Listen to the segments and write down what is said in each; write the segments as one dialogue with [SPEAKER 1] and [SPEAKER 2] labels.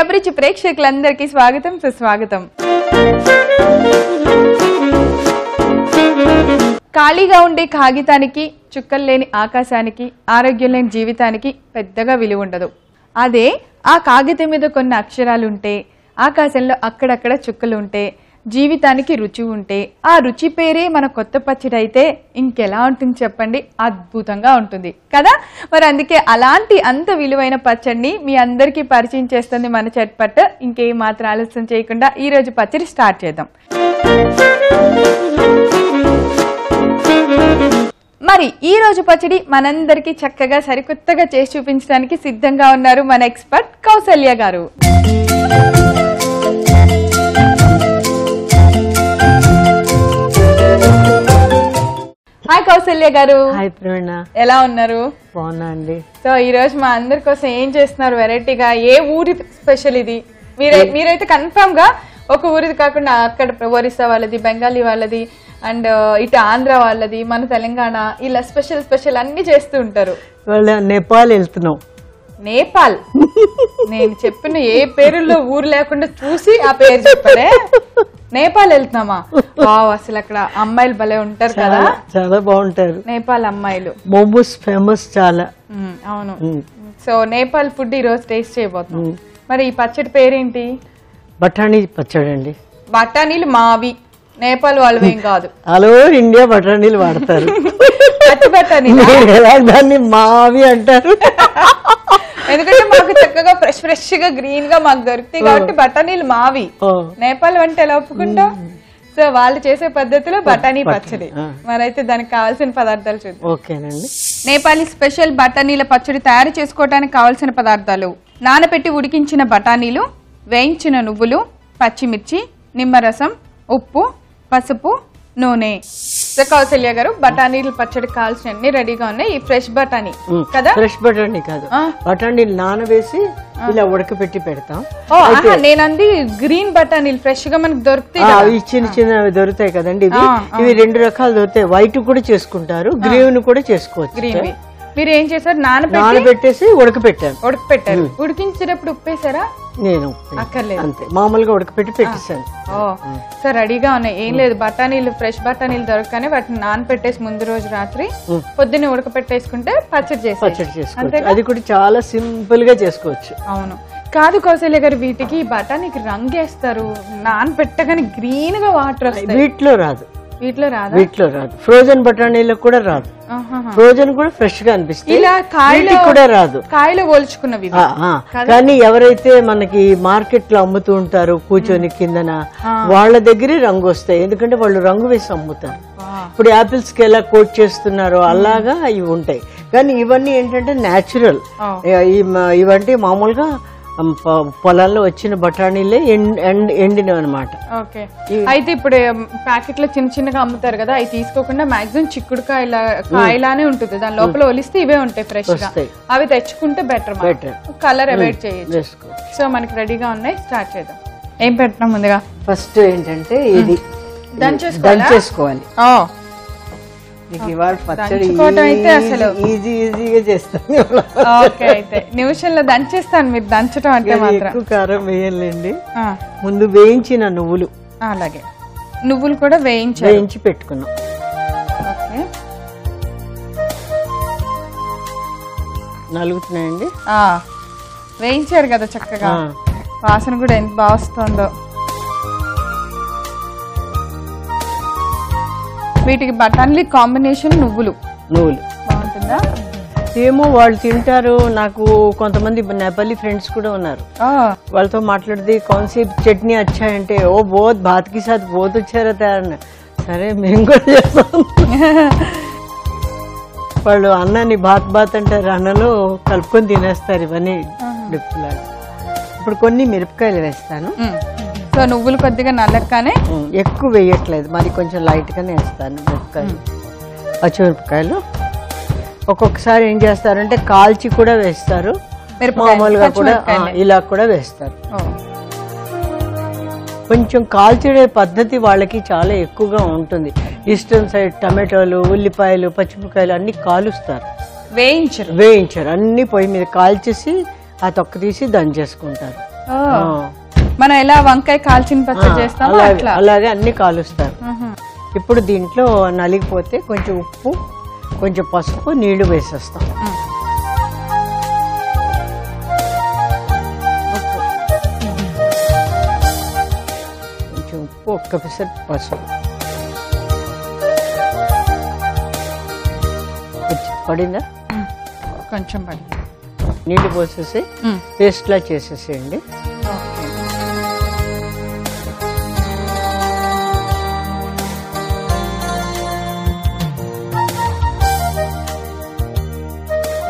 [SPEAKER 1] అభిరుచి ప్రేక్షకులందరికీ స్వాగతం సుస్వాగతం. ఖాళీగా ఉండే కాగితానికి, చుక్కలు లేని ఆకాశానికి, ఆరోగ్యం లేని జీవితానికి పెద్దగా విలువ ఉండదు. అదే ఆ కాగితం మీద కొన్ని అక్షరాలు ఉంటే, ఆకాశంలో అక్కడక్కడ చుక్కలు ఉంటే, జీవితానికి రుచి ఉంటే, ఆ రుచి పేరే మన కొత్త పచ్చడి అయితే ఇంకెలా ఉంటుంది చెప్పండి? అద్భుతంగా ఉంటుంది కదా. మరి అందుకే అలాంటి అంత విలువైన పచ్చడిని మీ అందరికీ పరిచయం చేస్తుంది మన చట్పట్. ఇంకేం మాత్రం ఆలస్యం చేయకుండా ఈ రోజు పచ్చడి స్టార్ట్ చేద్దాం. మరి ఈ రోజు పచ్చడి మనందరికీ చక్కగా సరికొత్తగా చేసి చూపించడానికి సిద్ధంగా ఉన్నారు మన ఎక్స్పర్ట్ కౌసల్య గారు. హాయ్ కౌసల్య గారు.
[SPEAKER 2] హాయ్ ప్రవీణ,
[SPEAKER 1] ఎలా ఉన్నారు?
[SPEAKER 2] బాగున్నా అండి.
[SPEAKER 1] సో ఈ రోజు మా అందరి కోసం ఏం చేస్తున్నారు వెరైటీగా? ఏ ఊరి స్పెషల్ ఇది? మీరైతే కన్ఫర్మ్ గా ఒక ఊరిది కాకుండా అక్కడ ఒరిస్సా వాళ్ళది, బెంగాలీ వాళ్ళది, అండ్ ఇటు ఆంధ్ర వాళ్ళది, మన తెలంగాణ, ఇలా స్పెషల్ స్పెషల్ అన్ని చేస్తూ ఉంటారు.
[SPEAKER 2] నేపాల్ వెళ్తున్నాం.
[SPEAKER 1] నేపాల్? నేను చెప్పిన ఏ పేరులో ఊరు లేకుండా చూసి ఆ పేరు చెప్పారే. నేపాల్ వెళ్తున్నామా? వావ్, అసలు అక్కడ అమ్మాయిలు భలే ఉంటారు కదా,
[SPEAKER 2] చాలా బాగుంటారు
[SPEAKER 1] నేపాల్ అమ్మాయిలు.
[SPEAKER 2] మోమోస్ ఫేమస్ చాలా.
[SPEAKER 1] అవును. సో నేపాల్ ఫుడ్ ఈ రోజు టేస్ట్ చేయబోతున్నాం. మరి ఈ పచ్చడి పేరేంటి?
[SPEAKER 2] బఠానీ పచ్చడి అండి.
[SPEAKER 1] బఠానీలు మావి, నేపాల్ వాళ్ళవేం కాదు.
[SPEAKER 2] ఆల్ ఓవర్ ఇండియా బఠానీలు వాడతారు.
[SPEAKER 1] పచ్చి బఠానీ
[SPEAKER 2] దాన్ని మావి అంటారు.
[SPEAKER 1] ఎందుకంటే మాకు చక్కగా ఫ్రెష్ గా గ్రీన్ గా మాకు దొరుకుతాయి కాబట్టి బఠానీలు మావి. నేపాల్ వంట ఎలా ఒప్పుకుంటాం? సో వాళ్ళు చేసే పద్ధతిలో బఠానీ పచ్చడి. మరైతే దానికి కావాల్సిన పదార్థాలు చూద్దాం.
[SPEAKER 2] ఓకేనండి.
[SPEAKER 1] నేపాలీ స్పెషల్ బఠానీల పచ్చడి తయారు చేసుకోవడానికి కావాల్సిన పదార్థాలు: నానబెట్టి ఉడికించిన బఠానీలు, వేయించిన నువ్వులు, పచ్చిమిర్చి, నిమ్మరసం, ఉప్పు, పసుపు, నూనె. కౌసల్య గారు, బఠానీలు పచ్చడి కావాల్సిన అన్ని రెడీగా ఉన్నాయి. ఈ ఫ్రెష్ బఠానీ కదా?
[SPEAKER 2] ఫ్రెష్ బఠానీ కాదు, బఠానీలు నానవేసి ఇలా ఉడకపెట్టి పెడతాం.
[SPEAKER 1] నేనంది గ్రీన్ బఠానీలు ఫ్రెష్ గా మనకు దొరుకుతాయి.
[SPEAKER 2] అవి చిన్న చిన్నవి దొరుకుతాయి కదండి. ఇవి రెండు రకాలు దొరుకుతాయి. వైట్ కూడా చేసుకుంటారు, గ్రీన్ కూడా చేసుకోవచ్చు.
[SPEAKER 1] గ్రీన్ మీరు ఏం చేశారు?
[SPEAKER 2] నానబెట్టేసి ఉడకపెట్టాను.
[SPEAKER 1] ఉడకపెట్టారు. ఉడికించేటప్పుడు ఉప్పేసారా?
[SPEAKER 2] నేను
[SPEAKER 1] అక్కర్లేదు,
[SPEAKER 2] అంతే, మామూలుగా ఉడకపెట్టి పెట్టేశాను.
[SPEAKER 1] సో రెడీగా ఉన్నాయి. ఏం లేదు, బఠానీలు ఫ్రెష్ బఠానీలు దొరకగానే వాటిని నానపెట్టేసి ముందు రోజు రాత్రి పొద్దున్నే ఉడకపెట్టేసుకుంటే పచ్చడి చేసుకోవచ్చు.
[SPEAKER 2] అది కూడా చాలా సింపుల్ గా చేసుకోవచ్చు.
[SPEAKER 1] అవును. కాదు కౌసల్య గారు, వీటికి బఠానీకి రంగు వేస్తారు, నానపెట్టగానే గ్రీన్ గా వాటర్ వస్తాయి.
[SPEAKER 2] వీటిలో రాదు.
[SPEAKER 1] వీటిలో రాదు.
[SPEAKER 2] ఫ్రోజన్ బఠానీలో కూడా రాదు. ఫ్రోజన్ కూడా ఫ్రెష్ గా అనిపిస్తుంది.
[SPEAKER 1] ఇలా కాయలో
[SPEAKER 2] కూడా రాదు.
[SPEAKER 1] కాయలో పోల్చుకున్నవి.
[SPEAKER 2] కానీ ఎవరైతే మనకి మార్కెట్ లో అమ్ముతూ ఉంటారో కూర్చొని కిందన, వాళ్ళ దగ్గరే రంగు వస్తాయి. ఎందుకంటే వాళ్ళు రంగు వేసి అమ్ముతారు. ఇప్పుడు యాపిల్స్ కి ఎలా కోట్ చేస్తున్నారో అలాగా ఇవి ఉంటాయి. కానీ ఇవన్నీ ఏంటంటే న్యాచురల్. ఇవంటే మామూలుగా పొలాల్లో వచ్చిన బఠానీలే ఎండినవి అనమాట.
[SPEAKER 1] ఓకే. అయితే ఇప్పుడు ప్యాకెట్ లో చిన్న చిన్నగా అమ్ముతారు కదా, అవి తీసుకోకుండా మాక్సిమం కాయలానే ఉంటుంది, దాని లోపల ఒలిస్తే ఇవే ఉంటాయి ఫ్రెష్ గా. అవి తెచ్చుకుంటే బెటర్, కలర్ అవాయిడ్ చేయొచ్చు. సో మనకి రెడీగా ఉన్నాయి, స్టార్ట్ చేద్దాం. ఏం పెట్టినాం ముందుగా?
[SPEAKER 2] ఫస్ట్ ఏంటంటే ఇది దంచేసుకోవాలి.
[SPEAKER 1] అయితే అసలు
[SPEAKER 2] ఈజీగా చేస్తాను.
[SPEAKER 1] ఓకే, అయితే నిమిషంలో దంచేస్తాను. మీరు దంచడం అంటే మాత్రం
[SPEAKER 2] కారం వేయాలండి. ముందు వేయించిన నువ్వులు,
[SPEAKER 1] అలాగే నువ్వులు కూడా వేయించి
[SPEAKER 2] పెట్టుకున్నాం.
[SPEAKER 1] ఓకే,
[SPEAKER 2] నలుగుతున్నాయండి.
[SPEAKER 1] వేయించారు కదా చక్కగా, వాసన కూడా ఎంత బాగా వస్తుందో. వీటికి బఠానీ కాంబినేషన్ నువ్వులు బాగుంటుందా?
[SPEAKER 2] ఏమో వాళ్ళు తింటారు. నాకు కొంతమంది నేపాలీ ఫ్రెండ్స్ కూడా ఉన్నారు, వాళ్ళతో మాట్లాడితే కౌన్సీ చట్నీ వచ్చాయంటే ఓ బోత్ భాత్ కి సాత్ బోత్ వచ్చారా తయారన్న. సరే మేము కూడా చేస్తాం. వాళ్ళు అన్నాన్ని బాత్ అంటారు, అన్నలో కలుపుకొని తినేస్తారు ఇవన్నీ డిప్లాగా. ఇప్పుడు కొన్ని మిరపకాయలు వేస్తాను.
[SPEAKER 1] సో నువ్వులు కొద్దిగా నల్లగానే,
[SPEAKER 2] ఎక్కువ వేయట్లేదు, మరి కొంచెం లైట్ గానే వేస్తాను మిరపకాయలు, పచ్చిమిరపకాయలు. ఒక్కొక్కసారి ఏం చేస్తారంటే కాల్చి కూడా వేస్తారు, మామూలుగా కూడా ఇలా కూడా వేస్తారు. కొంచెం కాల్చే పద్ధతి వాళ్ళకి చాలా ఎక్కువగా ఉంటుంది. ఈస్టర్న్ సైడ్ టమాటోలు, ఉల్లిపాయలు, పచ్చిమిరపకాయలు అన్ని కాలుస్తారు, వేయించరు. అన్ని పొయ్యి మీద కాల్చేసి ఆ తొక్క తీసి దంచేసుకుంటారు.
[SPEAKER 1] మనం ఎలా వంకాయ కాల్చిన పచ్చడి చేస్తామో అట్లా
[SPEAKER 2] అలాగే అన్ని కాలుస్తారు. ఇప్పుడు దీంట్లో నలిగిపోతే కొంచెం ఉప్పు, కొంచెం పసుపు, నీళ్లు వేసేస్తాం. కొంచెం ఉప్పు, ఒక్క పిసర్ పసుపు పడిందా?
[SPEAKER 1] కొంచెం పడి
[SPEAKER 2] నీళ్లు పోసేసి పేస్ట్ లా చేసేసేయండి.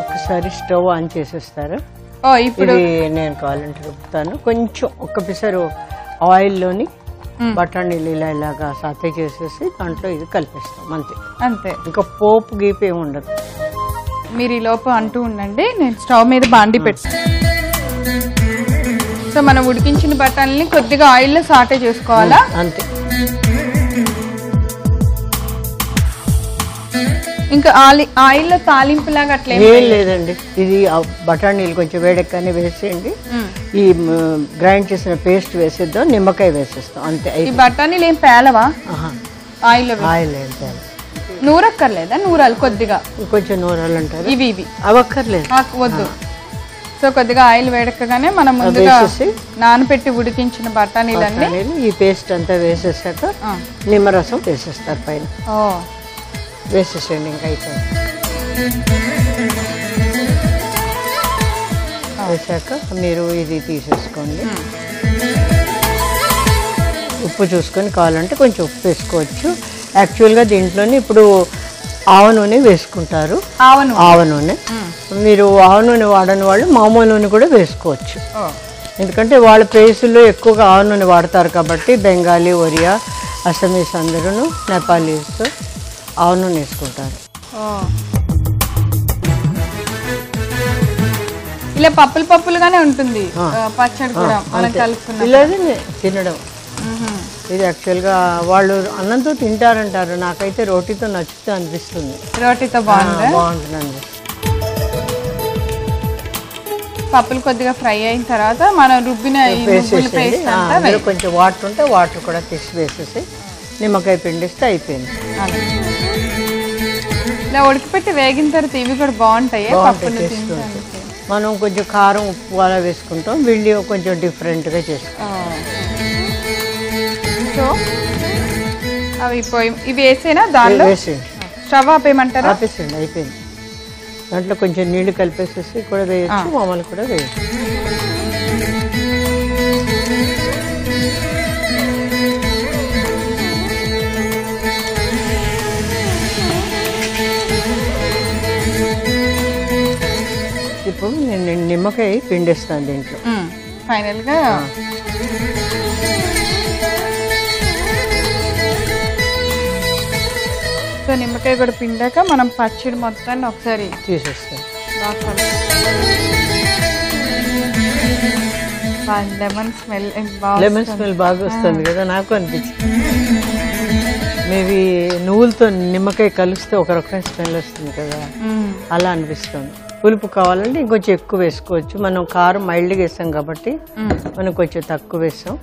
[SPEAKER 2] ఒకసారి స్టవ్ ఆన్ చేసేస్తారు.
[SPEAKER 1] ఇప్పుడు
[SPEAKER 2] నేను కావాలంటే రుపుతాను. కొంచెం ఒక్క పిసరు ఆయిల్లోని బఠానీలు ఇలాగా సాతే చేసేసి దాంట్లో ఇది కలిపిస్తాం. అంతే
[SPEAKER 1] అంతే,
[SPEAKER 2] ఇంకా పోపు గీపు ఏమి ఉండదు.
[SPEAKER 1] మీరు ఈ లోపు అంటూ ఉండండి, నేను స్టవ్ మీద బాండి పెడతాను. సో మనం ఉడికించిన బఠానీని కొద్దిగా ఆయిల్లో సాటే చేసుకోవాలా?
[SPEAKER 2] అంతే.
[SPEAKER 1] ఇంకా ఆయిల్లో తాలింపులాగా అట్లా
[SPEAKER 2] ఏం లేదండి. ఇది బఠానీలు కొంచెం వేడెక్కనే వేసేయండి. ఈ గ్రైండ్ చేసిన పేస్ట్ వేసేద్దాం, నిమ్మకాయ వేసేస్తాం. అంతే.
[SPEAKER 1] ఈ బఠానీలు ఏం పేలవా? ఆయిల్
[SPEAKER 2] ఏం పేల.
[SPEAKER 1] నూరక్కర్లేదా? నూరాలు కొద్దిగా,
[SPEAKER 2] కొంచెం నూరాలు అంటారు.
[SPEAKER 1] ఇవి
[SPEAKER 2] అవక్కర్లేదు,
[SPEAKER 1] వద్దు. సో కొద్దిగా ఆయిల్ వేడెక్కగానే మనం ముందుగా నానబెట్టి ఉడికించిన బఠానీలన్నీ
[SPEAKER 2] ఈ పేస్ట్ అంతా వేసేసాక నిమ్మరసం వేసేస్తారు పైన. వేసేసండి. ఇంకా అయిపోయింది. వేసాక మీరు ఇది తీసేసుకోండి. ఉప్పు చూసుకొని కావాలంటే కొంచెం ఉప్పు వేసుకోవచ్చు. యాక్చువల్గా దీంట్లోనే ఇప్పుడు ఆవ నూనె వేసుకుంటారు. ఆవ నూనె మీరు ఆవ నూనె వాడని వాళ్ళు మామూలు నూనె కూడా వేసుకోవచ్చు. ఎందుకంటే వాళ్ళ ప్లేసుల్లో ఎక్కువగా ఆవ నూనె వాడతారు కాబట్టి బెంగాలీ, ఒరియా, అసమీస్ అందరూ నేపాలీస్ ఆవ నూనె వేసుకుంటారు.
[SPEAKER 1] ఇలా పప్పులుగానే ఉంటుంది పచ్చడి కూడా మనం కలుపుకున్నాం.
[SPEAKER 2] ఇలాగే తినడం. ఇది యాక్చువల్గా వాళ్ళు అన్నంతో తింటారంటారు. నాకైతే రోటీతో నచ్చితే అనిపిస్తుంది.
[SPEAKER 1] రోటీతో
[SPEAKER 2] బాగుంటుందండి.
[SPEAKER 1] పప్పులు కొద్దిగా ఫ్రై అయిన తర్వాత మనం రుబ్బిన
[SPEAKER 2] కొంచెం వాటర్ ఉంటే వాటర్ కూడా తీసి వేసేసి నిమ్మకాయ పిండిస్తే అయిపోయింది.
[SPEAKER 1] ఇలా ఉడికిపెట్టి వేగిన తర్వాత ఇవి కూడా బాగుంటాయి.
[SPEAKER 2] మనం కొంచెం కారం, ఉప్పు అలా వేసుకుంటాం. వీళ్ళు కొంచెం డిఫరెంట్గా చేసుకుంటాం.
[SPEAKER 1] సో అవి ఇవి వేసేనా దాంట్లో
[SPEAKER 2] వేసేయండి.
[SPEAKER 1] స్టవ్ ఆపేయమంటారా?
[SPEAKER 2] ఆపేసేయండి, అయిపోయింది. దాంట్లో కొంచెం నీళ్లు కలిపేసేసి కూడా వేయచ్చు, మామూలు కూడా వేయచ్చు. ఇప్పుడు నేను నిమ్మకాయ పిండిస్తాను దీంట్లో
[SPEAKER 1] ఫైనల్గా. సో నిమ్మకాయ కూడా పిండాక మనం పచ్చడి మొత్తాన్ని ఒకసారి
[SPEAKER 2] తీసేస్తాం.
[SPEAKER 1] లెమన్ స్మెల్
[SPEAKER 2] బాగా వస్తుంది కదా, నాకు అనిపించింది. మేబీ నువ్వులతో నిమ్మకాయ కలిస్తే ఒక రకమైన స్మెల్ వస్తుంది కదా, అలా అనిపిస్తుంది. పులుపు కావాలంటే ఇంకొంచెం ఎక్కువ వేసుకోవచ్చు. మనం కారం మైల్డ్గా వేసాం కాబట్టి మనం కొంచెం తక్కువ వేసాం.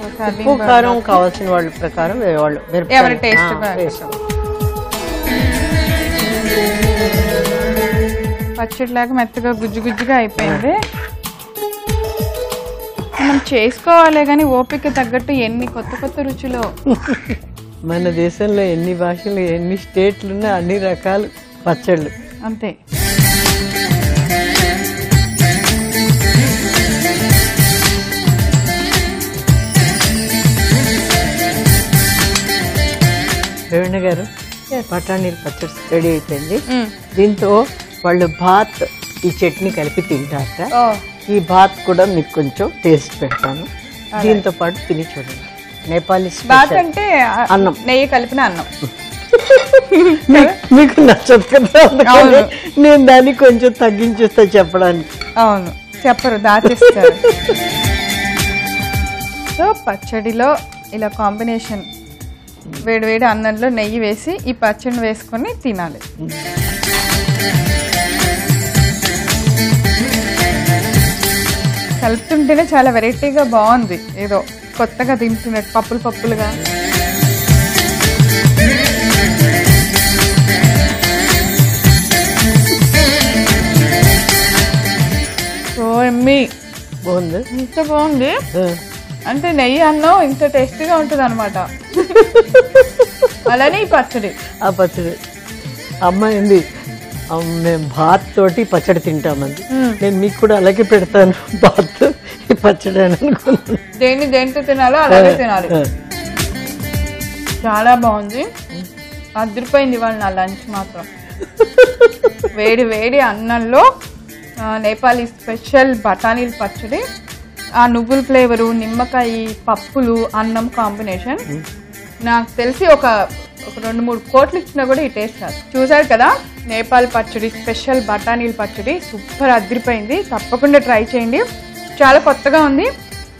[SPEAKER 2] ఉప్పు కారం కావాల్సిన వాళ్ళ ప్రకారం వాళ్ళు వేసాం.
[SPEAKER 1] పచ్చడిలాగా మెత్తగా గుజ్జుగా అయిపోయింది. మనం చేసుకోవాలి కానీ ఓపిక తగ్గట్టు ఎన్ని కొత్త రుచులు.
[SPEAKER 2] మన దేశంలో ఎన్ని భాషలు, ఎన్ని స్టేట్లు ఉన్నా అన్ని రకాల పచ్చళ్ళు.
[SPEAKER 1] అంతే.
[SPEAKER 2] రేవణ గారు, బఠానీలు పచ్చడి రెడీ అయిపోయింది. దీంతో వాళ్ళు భాత్ ఈ చట్నీ కలిపి తింటారట. ఈ భాత్ కూడా మీకు కొంచెం టేస్ట్ పెడతాను. దీంతో పాటు తిని చూడండి. నేపాలీ
[SPEAKER 1] భాత్ అంటే అన్నం, నెయ్యి కలిపిన అన్నం.
[SPEAKER 2] మీకు నచ్చదు కదా, నేను దాన్ని కొంచెం తగ్గించేస్తా చెప్పడానికి.
[SPEAKER 1] అవును, చెప్పరు, దాచేస్తారు. సో పచ్చడిలో ఇలా కాంబినేషన్ వేడి అన్నంలో నెయ్యి వేసి ఈ పచ్చడిని వేసుకొని తినాలి. కలుపుతుంటేనే చాలా వెరైటీగా బాగుంది, ఏదో కొత్తగా తింటున్నట్టు పప్పులు పప్పులుగా. సో ఎమ్మీ
[SPEAKER 2] బాగుంది,
[SPEAKER 1] ఇంత బాగుంది అంటే నెయ్యి అన్నం ఇంత టేస్టీగా ఉంటుంది అనమాట. అలానే ఈ పచ్చడి,
[SPEAKER 2] ఆ పచ్చడి అమ్మాయింది మేము భాత్ తోటి పచ్చడి తింటామండి. నేను మీకు కూడా అలాగే పెడతాను భాత్ ఈ పచ్చడి అని అనుకున్నాను.
[SPEAKER 1] దేంతో తినాలో అలాగే తినాలి. చాలా బాగుంది, అదిరిపోయింది ఇవాళ నా లంచ్ మాత్రం. వేడి వేడి అన్నంలో నేపాలీ స్పెషల్ బఠానీల పచ్చడి, ఆ నువ్వుల ఫ్లేవరు, నిమ్మకాయ, పప్పులు, అన్నం కాంబినేషన్. నాకు తెలిసి ఒక 2-3 కోట్లు ఇచ్చినా కూడా ఈ టేస్ట్ రాదు. చూసారు కదా నేపాల్ పచ్చడి, స్పెషల్ బఠానీల పచ్చడి, సూపర్ అదిరిపోయింది. తప్పకుండా ట్రై చేయండి, చాలా కొత్తగా ఉంది.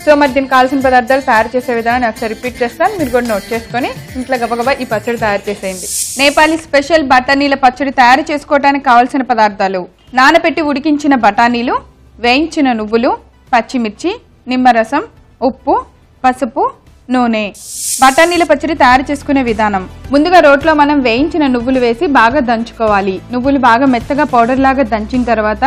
[SPEAKER 1] సో మరి దీనికి కావాల్సిన పదార్థాలు తయారు చేసే విధానం ఒకసారి రిపీట్ చేస్తాను, మీరు కూడా నోట్ చేసుకొని ఇంట్లో గబగబా ఈ పచ్చడి తయారు చేసేయండి. నేపాలీ స్పెషల్ బఠానీల పచ్చడి తయారు చేసుకోవడానికి కావాల్సిన పదార్థాలు: నానబెట్టి ఉడికించిన బఠానీలు, వేయించిన నువ్వులు, పచ్చిమిర్చి, నిమ్మరసం, ఉప్పు, పసుపు, నూనె. బఠానీల పచ్చడి తయారు చేసుకునే విధానం: ముందుగా రోట్లో మనం వేయించిన నువ్వులు వేసి బాగా దంచుకోవాలి. నువ్వులు బాగా మెత్తగా పౌడర్ లాగా దంచిన తర్వాత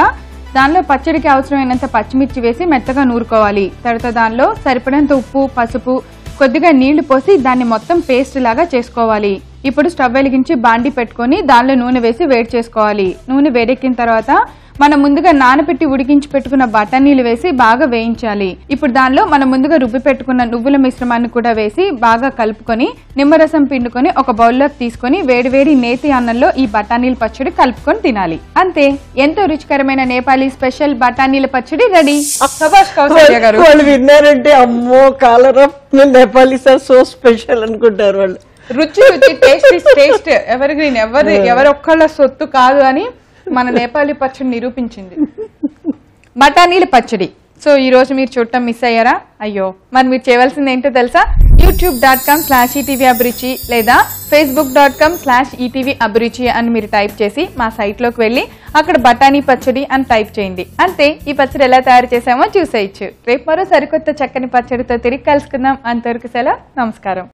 [SPEAKER 1] దానిలో పచ్చడికి అవసరమైనంత పచ్చిమిర్చి వేసి మెత్తగా నూరుకోవాలి. తర్వాత దానిలో సరిపడంత ఉప్పు, పసుపు, కొద్దిగా నీళ్లు పోసి దాన్ని మొత్తం పేస్ట్ లాగా చేసుకోవాలి. ఇప్పుడు స్టవ్ వెలిగించి బాండి పెట్టుకొని దానిలో నూనె వేసి వేడి చేసుకోవాలి. నూనె వేడెక్కిన తర్వాత మనం ముందుగా నానబెట్టి ఉడికించి పెట్టుకున్న బఠానీలు వేసి బాగా వేయించాలి. ఇప్పుడు దానిలో మనం ముందుగా రుబ్బి పెట్టుకున్న నువ్వుల మిశ్రమాన్ని కూడా వేసి బాగా కలుపుకొని నిమ్మరసం పిండుకొని ఒక బౌల్లోకి తీసుకొని వేడివేడి నేతి అన్నంలో ఈ బఠానీల పచ్చడి కలుపుకొని తినాలి. అంతే, ఎంతో రుచికరమైన నేపాలీ స్పెషల్ బఠానీల పచ్చడి రెడీ. శభాష్ కౌసల్య గారు.
[SPEAKER 2] వాళ్ళు విన్నారంటే అమ్మో collar of Nepali sir so special అనుకుంటారు వాళ్ళు.
[SPEAKER 1] రుచి రుచి, taste is taste, evergreen, ఎవరొక్కళ్ళ సొత్తు కాదు అని మన నేపాలీ పచ్చడి నిరూపించింది. బఠానీల పచ్చడి. సో ఈ రోజు మీరు చూడటం మిస్ అయ్యారా? అయ్యో, మరి మీరు చేయవలసింది ఏంటో తెలుసా? youtube.com/ETV అభిరుచి లేదా facebook.com/ETV అభిరుచి అని మీరు టైప్ చేసి మా సైట్లోకి వెళ్ళి అక్కడ బఠానీ పచ్చడి అని టైప్ చేయండి. అంతే, ఈ పచ్చడి ఎలా తయారు చేసామో చూసేయచ్చు. రేపు మరో సరికొత్త చక్కని పచ్చడితో తిరిగి కలుసుకుందాం. అంతవరకు సెలవు, నమస్కారం.